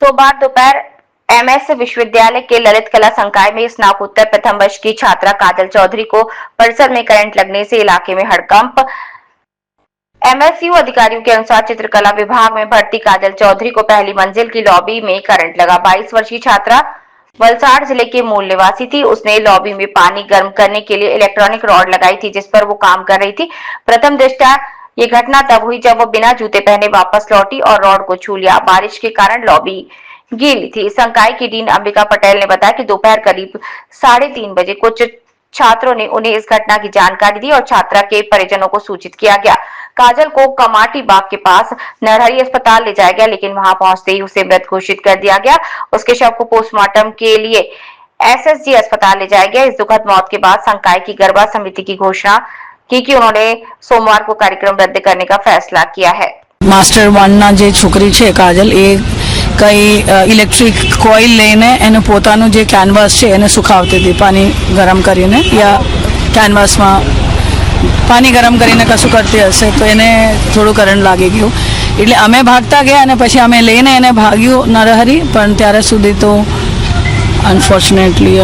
सोमवार दोपहर एमएस विश्वविद्यालय के ललित कला संकाय में स्नातकोत्तर प्रथम वर्ष की छात्रा काजल चौधरी को परिसर में करंट लगने से इलाके में हड़कंप। एमएसयू अधिकारियों के अनुसार चित्रकला विभाग में भर्ती काजल चौधरी को पहली मंजिल की लॉबी में करंट लगा। 22 वर्षीय छात्रा वलसाड़ जिले के मूल निवासी थी। उसने लॉबी में पानी गर्म करने के लिए इलेक्ट्रॉनिक रॉड लगाई थी, जिस पर वो काम कर रही थी। प्रथम दृष्टया ये घटना तब हुई जब वो बिना जूते पहने वापस लौटी और रॉड को छू लिया। बारिश के कारण लॉबी गीली थी। संकाय की डीन अंबिका पटेल ने बताया कि दोपहर करीब 3:30 बजे कुछ छात्रों ने उन्हें इस घटना की जानकारी दी और छात्रा के परिजनों को सूचित किया गया। काजल को कमाटी बाग के पास नरहरी अस्पताल ले जाया गया, लेकिन वहां पहुंचते ही उसे मृत घोषित कर दिया गया। उसके शव को पोस्टमार्टम के लिए एसएसजी अस्पताल ले जाया गया। इस दुखद मौत के बाद संकाय की गरबा समिति की घोषणा की कि उन्होंने सोमवार को कार्यक्रम रद्द करने का फैसला किया है। मास्टर वनना जे छोकरी छे काजल એ કઈ ઇલેક્ટ્રિક કોઇલ લઈને એને પોતાનું જે કેનવાસ છે એને સુખાવતી હતી પાણી ગરમ કરીને, યા કેનવાસમાં પાણી ગરમ કરીને કશું કરતી હશે તો એને થોડું કરંટ લાગી ગયું. એટલે અમે ભાગતા ગયા અને પછી અમે લઈને એને ભાગ્યું નરહરી, પણ ત્યારે સુધી તો અનફોર્ચ્યુનેટલી